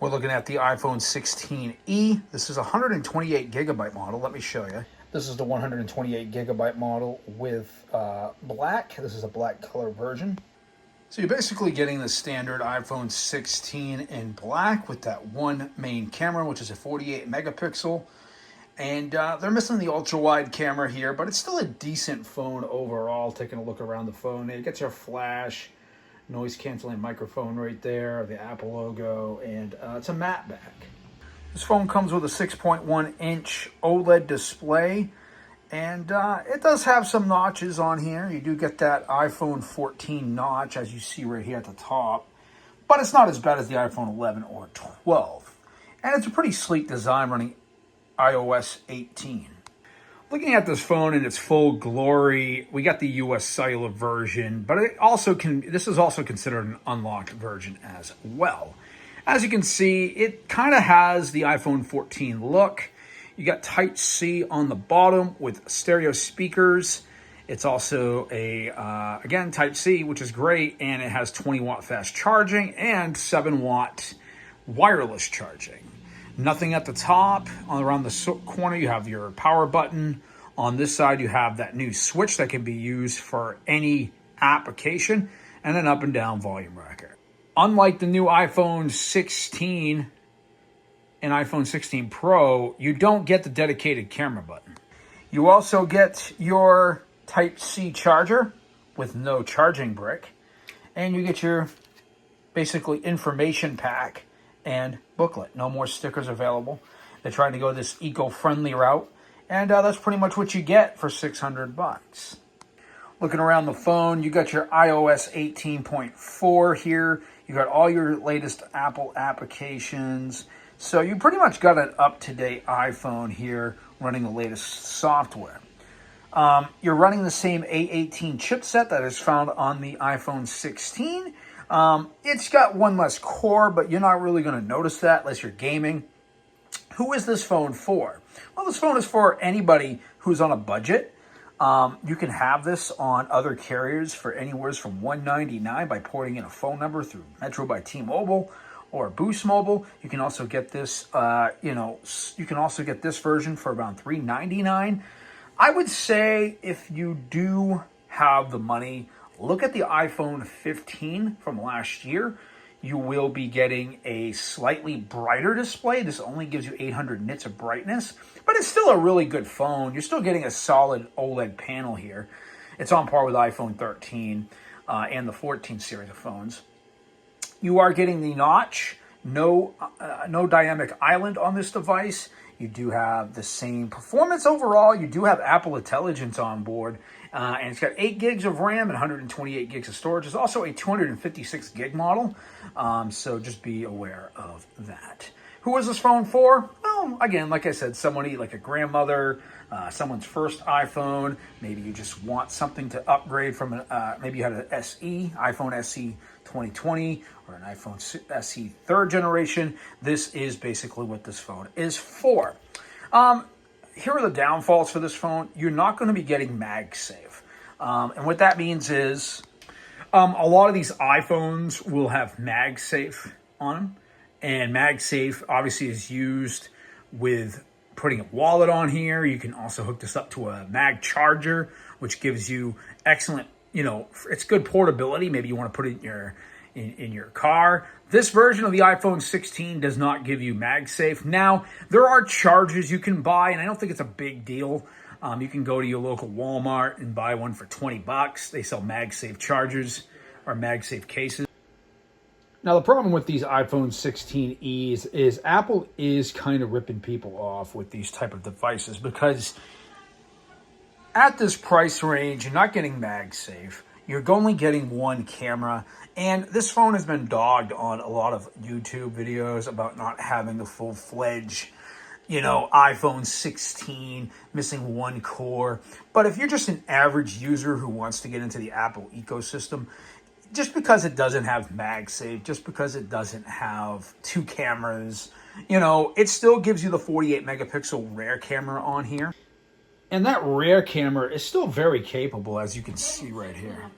We're looking at the iPhone 16e. This is a 128 gigabyte model. Let me show you. This is the 128 gigabyte model with black. This is a black color version. So you're basically getting the standard iPhone 16 in black with that one main camera, which is a 48 megapixel. And they're missing the ultra-wide camera here, but it's still a decent phone overall. Taking a look around the phone, it gets your flash, noise-canceling microphone right there, the Apple logo, and it's a matte back. This phone comes with a 6.1-inch OLED display, and it does have some notches on here. You do get that iPhone 14 notch, as you see right here at the top, but it's not as bad as the iPhone 11 or 12. And it's a pretty sleek design running iOS 18. Looking at this phone in its full glory, we got the US cellular version, but this is also considered an unlocked version as well. As you can see, it kind of has the iPhone 14 look. You got Type-C on the bottom with stereo speakers. It's also again, Type-C, which is great, and it has 20-watt fast charging and 7-watt wireless charging. Nothing at the top. Around the corner, you have your power button. On this side, you have that new switch that can be used for any application, and an up and down volume rocker. Unlike the new iPhone 16 and iPhone 16 Pro, you don't get the dedicated camera button. You also get your Type-C charger with no charging brick, and you get your basically information pack and booklet. No more stickers available. They're trying to go this eco-friendly route, and that's pretty much what you get for $600. Looking around the phone, you got your iOS 18.4 here. You got all your latest Apple applications. So you pretty much got an up-to-date iPhone here running the latest software. You're running the same A18 chipset that is found on the iPhone 16. It's got one less core, but you're not really going to notice that unless you're gaming. Who is this phone for? Well, this phone is for anybody who's on a budget. You can have this on other carriers for anywhere from $199 by porting in a phone number through Metro by T-Mobile or Boost Mobile. You can also get this, you can also get this version for around $399. I would say if you do have the money, look at the iPhone 15 from last year. You will be getting a slightly brighter display. This only gives you 800 nits of brightness, but it's still a really good phone. You're still getting a solid OLED panel here. It's on par with iPhone 13 and the 14 series of phones. You are getting the notch, no dynamic island on this device. You do have the same performance overall. You do have Apple Intelligence on board. And it's got 8 gigs of RAM and 128 gigs of storage. There's also a 256 gig model. So just be aware of that. Who is this phone for? Well, again, like I said, somebody like a grandmother, someone's first iPhone. Maybe you just want something to upgrade from maybe you had an SE, iPhone SE 2020, or an iPhone SE third generation. This is basically what this phone is for. Here are the downfalls for this phone. You're not going to be getting MagSafe. And what that means is a lot of these iPhones will have MagSafe on them. And MagSafe obviously is used with putting a wallet on here. You can also hook this up to a Mag charger, which gives you excellent, it's good portability. Maybe you want to put it in your car. This version of the iPhone 16 does not give you MagSafe. Now, there are chargers you can buy, and I don't think it's a big deal. You can go to your local Walmart and buy one for $20. They sell MagSafe chargers or MagSafe cases. Now, the problem with these iPhone 16es is Apple is kind of ripping people off with these type of devices because at this price range, you're not getting MagSafe. You're only getting one camera, and this phone has been dogged on a lot of YouTube videos about not having the full-fledged, iPhone 16, missing one core. But if you're just an average user who wants to get into the Apple ecosystem, just because it doesn't have MagSafe, just because it doesn't have 2 cameras, it still gives you the 48 megapixel rear camera on here. And that rear camera is still very capable, as you can see right here.